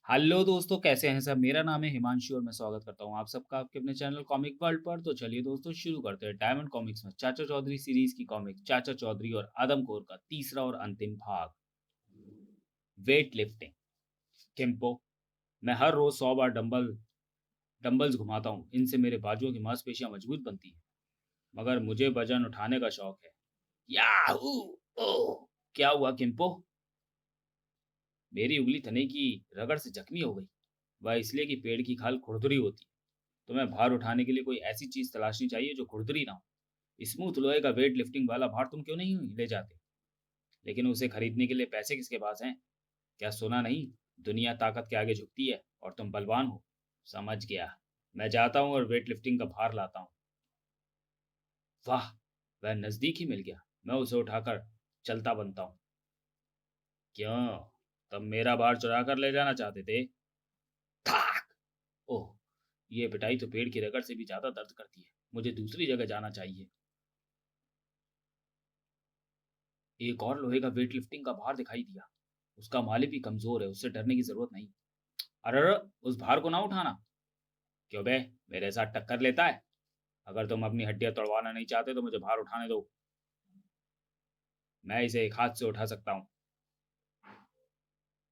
Hello दोस्तों, कैसे हैं सब? मेरा नाम है हिमांशु और मैं स्वागत करता हूं आप सबका आपके अपने चैनल कॉमिक वर्ल्ड पर। तो चलिए दोस्तों, शुरू करते हैं डायमंड कॉमिक्स में चाचा चौधरी सीरीज की कॉमिक चाचा चौधरी और आदम कौर का तीसरा और अंतिम भाग, वेट लिफ्टिंग। किम्पो, मैं हर रोज 100 बार डंबल्स घुमाता हूँ। इनसे मेरे बाजुओं की मांसपेशियां मजबूत बनती हैं, मगर मुझे वजन उठाने का शौक है। याहू! ओह! क्या हुआ किम्पो? मेरी उंगली तने की रगड़ से जख्मी हो गई। वह इसलिए कि पेड़ की खाल खुरदुरी होती है। तुम्हें भार उठाने के लिए कोई ऐसी चीज तलाशनी चाहिए जो खुरदुरी ना हो। स्मूथ लोहे का वेट लिफ्टिंग वाला भार तुम क्यों नहीं ले जाते? लेकिन उसे खरीदने के लिए पैसे किसके पास हैं? क्या सुना नहीं? दुनिया ताकत के आगे झुकती है और तुम बलवान हो। समझ गया। मैं जाता हूँ और वेट लिफ्टिंग का भार लाता हूँ। वाह, वह नजदीक ही मिल गया। मैं उसे उठाकर चलता बनता हूँ। क्यों, तुम मेरा भार चुरा कर ले जाना चाहते थे? थाक! ओह, ये पिटाई तो पेड़ की रगड़ से भी ज्यादा दर्द करती है। मुझे दूसरी जगह जाना चाहिए। एक और लोहे का वेट लिफ्टिंग का भार दिखाई दिया। उसका मालिक भी कमजोर है, उससे डरने की जरूरत नहीं। अरे, उस भार को ना उठाना। क्यों बे, मेरे साथ टक्कर लेता है? अगर तुम अपनी हड्डियां तोड़वाना नहीं चाहते तो मुझे भार उठाने दो। मैं इसे एक हाथ से उठा सकता हूँ।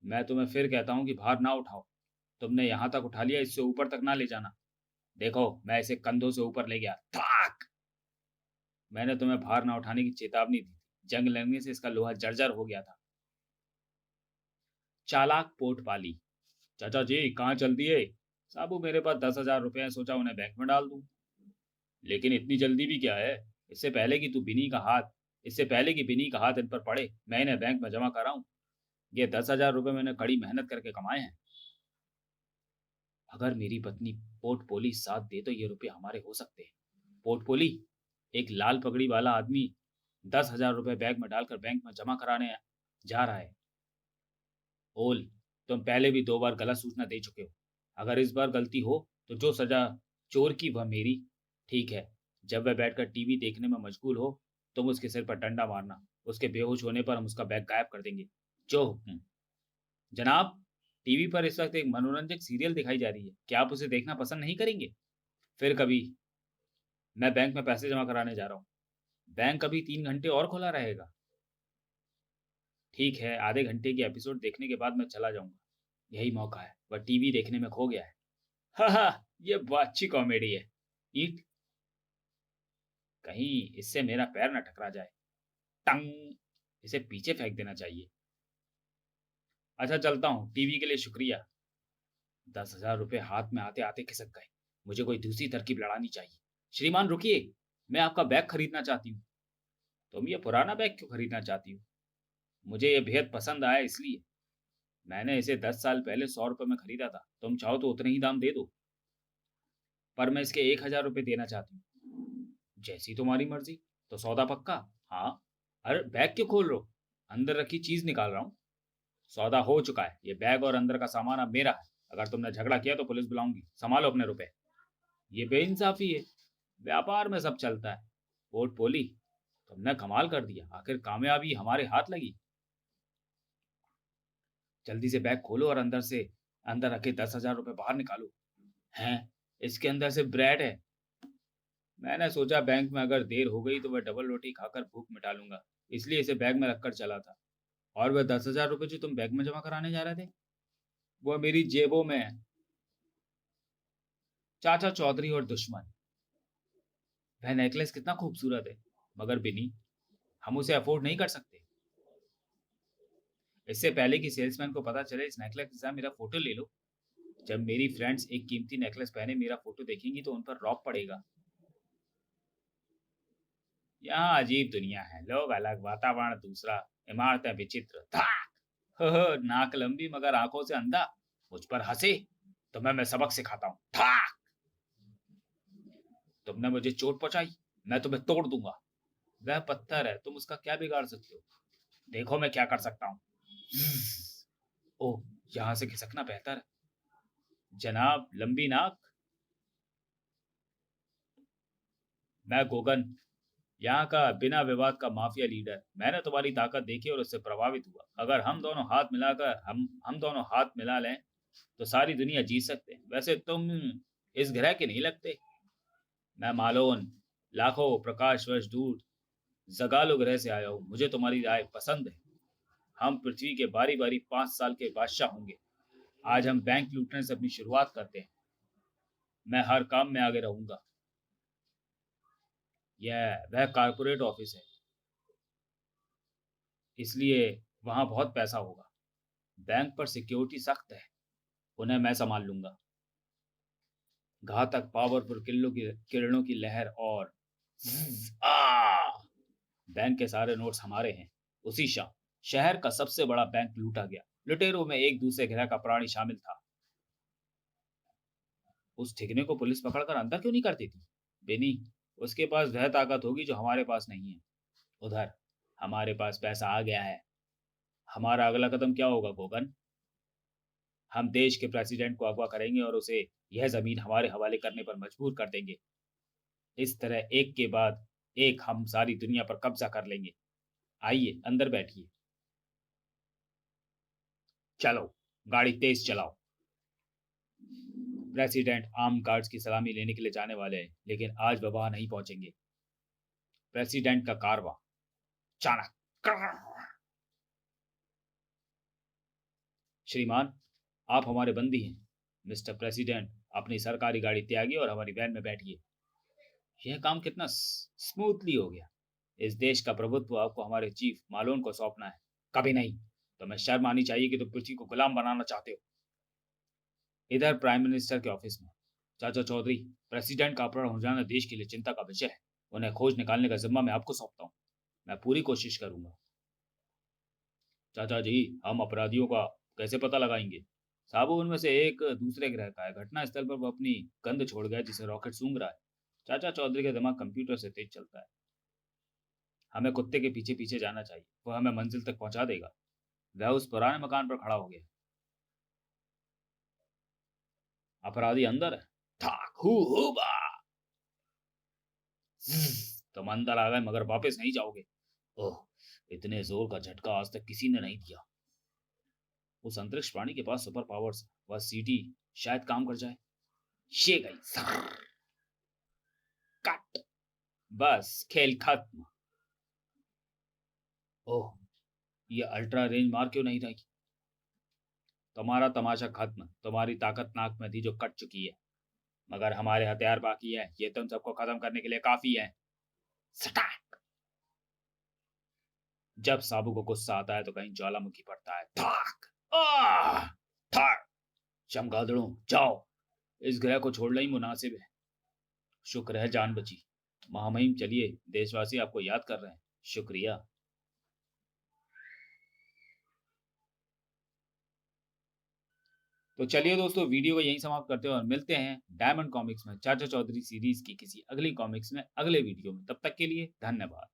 मैं तुम्हें फिर कहता हूँ कि भार ना उठाओ। तुमने यहाँ तक उठा लिया, इससे ऊपर तक ना ले जाना। देखो, मैं इसे कंधों से ऊपर ले गया। थाक! मैंने तुम्हें भार ना उठाने की चेतावनी दी थी। जंग लगने से इसका लोहा जर्जर हो गया था। चालाक पोर्टपाली। चाचा जी, कहाँ चल दिए? साबू, मेरे पास 10,000 रुपए हैं, सोचा उन्हें बैंक में डाल दूं। लेकिन इतनी जल्दी भी क्या है? इससे पहले कि तू बिनी का हाथ इससे पहले कि बिनी का हाथ इन पर पड़े, मैं इन्हें बैंक में जमा कराऊं। ये 10,000 रुपए मैंने कड़ी मेहनत करके कमाए हैं। अगर मेरी पत्नी पोर्टपोली साथ दे तो ये रुपए हमारे हो सकते हैं। पोर्टपोली, एक लाल पगड़ी वाला आदमी 10,000 रुपए बैग में डालकर बैंक में जमा कराने जा रहा है। ओल, तुम पहले भी 2 बार गलत सूचना दे चुके हो। अगर इस बार गलती हो तो जो सजा चोर की वह मेरी। ठीक है, जब वह बैठकर टीवी देखने में मशगूल हो, तुम उसके सिर पर डंडा मारना। उसके बेहोश होने पर हम उसका बैग गायब कर देंगे। जो हुक्म। जनाब, टीवी पर इस वक्त एक मनोरंजक सीरियल दिखाई जा रही है, क्या आप उसे देखना पसंद नहीं करेंगे? फिर कभी। मैं बैंक में पैसे जमा कराने जा रहा हूँ। बैंक अभी 3 घंटे और खुला रहेगा। ठीक है, आधे घंटे की एपिसोड देखने के बाद मैं चला जाऊंगा। यही मौका है, वह टीवी देखने में खो गया है। हा हा, ये बहुत अच्छी कॉमेडी है। ईट, कहीं इससे मेरा पैर न टकरा जाए। टंग! इसे पीछे फेंक देना चाहिए। अच्छा, चलता हूँ। टीवी के लिए शुक्रिया। 10,000 रुपये हाथ में आते आते खिसक गए। मुझे कोई दूसरी तरकीब लड़ानी चाहिए। श्रीमान रुकिए, मैं आपका बैग खरीदना चाहती हूँ। तुम ये पुराना बैग क्यों खरीदना चाहती हो? मुझे ये बेहद पसंद आया इसलिए। मैंने इसे 10 साल पहले 100 रुपये में खरीदा था। तुम चाहो तो उतने ही दाम दे दो। पर मैं इसके 1,000 रुपये देना चाहती हूँ। जैसी तुम्हारी मर्जी। तो सौदा पक्का? हाँ। अरे, बैग क्यों खोल रहे हो? अंदर रखी चीज निकाल रहा हूँ। सौदा हो चुका है। ये बैग और अंदर का सामान अब मेरा है। अगर तुमने झगड़ा किया तो पुलिस बुलाऊंगी। संभालो अपने रुपए। ये बेइंसाफी है। व्यापार में सब चलता है। वोट पोली, तुमने कमाल कर दिया। आखिर कामयाबी हमारे हाथ लगी। जल्दी से बैग खोलो और अंदर रखे 10,000 रुपये बाहर निकालो। हैं? इसके अंदर सिर्फ ब्रेड है। मैंने सोचा बैंक में अगर देर हो गई तो वह डबल रोटी खाकर भूख मिटा लूंगा, इसलिए इसे बैग में रखकर चला था। और वह 10,000 रुपये जो तुम बैग में जमा कराने जा रहे थे, वह मेरी जेबों में है। चाचा चौधरी और दुश्मन। वह नेकलेस कितना खूबसूरत है, मगर बिनी, हम उसे अफोर्ड नहीं कर सकते। इससे पहले कि सेल्समैन को पता चले, इस नेकलेस के साथ मेरा फोटो ले लो। जब मेरी फ्रेंड्स एक कीमती नेकलेस पहने मेरा फोटो देखेंगी तो उन पर रौब पड़ेगा। यहाँ अजीब दुनिया है, लोग अलग, वातावरण दूसरा, इमारतें विचित्र। धाक! हो, नाक लंबी मगर आंखों से अंधा। मुझ पर हंसे तो मैं सबक सिखाता हूँ। धाक! तुमने मुझे चोट पहुंचाई, मैं तुम्हें तोड़ दूंगा। वह पत्थर है, तुम उसका क्या बिगाड़ सकते हो? देखो मैं क्या कर सकता हूँ। ओह, यहाँ से खिसकना बेहतर है। जनाब, लंबी नाक। मैं गोगन, यहाँ का बिना विवाद का माफिया लीडर। मैंने तुम्हारी ताकत देखी और उससे प्रभावित हुआ। अगर हम दोनों हाथ मिला लें तो सारी दुनिया जीत सकते हैं। वैसे तुम इस ग्रह के नहीं लगते। मैं मालोन, लाखों प्रकाश वर्ष दूर जगालो ग्रह से आया हूँ। मुझे तुम्हारी राय पसंद है। हम पृथ्वी के बारी बारी 5 साल के बादशाह होंगे। आज हम बैंक लूटने से अपनी शुरुआत करते हैं। मैं हर काम में आगे रहूंगा। यह वह कारपोरेट ऑफिस है, इसलिए वहां बहुत पैसा होगा। बैंक पर सिक्योरिटी सख्त है, उन्हें मैं संभाल लूंगा। घातक पावरफुल किरणों की लहर और आ! बैंक के सारे नोट्स हमारे हैं। उसी शाम शहर का सबसे बड़ा बैंक लूटा गया। लुटेरों में एक दूसरे ग्रह का प्राणी शामिल था। उस ठिगने को पुलिस पकड़कर अंदर क्यों नहीं कर देती? बेनी, उसके पास वह ताकत होगी जो हमारे पास नहीं है। उधर हमारे पास पैसा आ गया है। हमारा अगला कदम क्या होगा गोगन? हम देश के प्रेसिडेंट को अगवा करेंगे और उसे यह जमीन हमारे हवाले करने पर मजबूर कर देंगे। इस तरह एक के बाद एक हम सारी दुनिया पर कब्जा कर लेंगे। आइए अंदर बैठिए। चलो, गाड़ी तेज चलाओ। प्रेसिडेंट आर्म गार्ड्स की सलामी लेने के लिए जाने वाले हैं, लेकिन आज वह वहां नहीं पहुंचेंगे। प्रेसिडेंट का कारवां चाणक। श्रीमान, आप हमारे बंदी हैं। मिस्टर प्रेसिडेंट, अपनी सरकारी गाड़ी त्यागिए और हमारी वैन में बैठिए। यह काम कितना स्मूथली हो गया। इस देश का प्रभुत्व आपको हमारे चीफ मालोन को सौंपना है। कभी नहीं। तो मैं शर्म आनी चाहिए कि तुम पृथ्वी को गुलाम बनाना चाहते हो। इधर प्राइम मिनिस्टर के ऑफिस में चाचा चौधरी, प्रेसिडेंट का अपहरण हो जाना देश के लिए चिंता का विषय है। उन्हें खोज निकालने का जिम्मा मैं आपको सौंपता हूँ। मैं पूरी कोशिश करूंगा। चाचा जी, हम अपराधियों का कैसे पता लगाएंगे? साबू उनमें से एक दूसरे ग्रह का है। घटना स्थल पर वो अपनी गंध छोड़ गया जिसे रॉकेट सूंघ रहा है। चाचा चौधरी का दिमाग कंप्यूटर से तेज चलता है। हमें कुत्ते के पीछे पीछे जाना चाहिए, वो हमें मंजिल तक पहुंचा देगा। वह उस पुराने मकान पर खड़ा हो गया। अपराधी अंदर है। ठाक हु हु बा। तुम अंदर आ गए मगर वापस नहीं जाओगे। ओह, इतने जोर का झटका आज तक किसी ने नहीं दिया। उस अंतरिक्ष प्राणी के पास सुपर पावर्स, वह सीटी शायद काम कर जाए। ये गई। कट। बस खेल खत्म। ओह, ये अल्ट्रा रेंज मार क्यों नहीं रही? तुम्हारा तमाशा खत्म। तुम्हारी ताकत नाक में थी जो कट चुकी है, मगर हमारे हथियार बाकी है। ये तुम सबको खत्म करने के लिए काफी है। सटाक। जब साबू को गुस्सा आता है तो कहीं ज्वालामुखी पड़ता है। थाक। आह! थाक। चमगादड़ों, जाओ। इस ग्रह को छोड़ना ही मुनासिब है। शुक्र है जान बची। महामहिम, चलिए, देशवासी आपको याद कर रहे हैं। शुक्रिया। तो चलिए दोस्तों, वीडियो को यहीं समाप्त करते हैं और मिलते हैं डायमंड कॉमिक्स में चाचा चौधरी सीरीज की किसी अगली कॉमिक्स में अगले वीडियो में। तब तक के लिए धन्यवाद।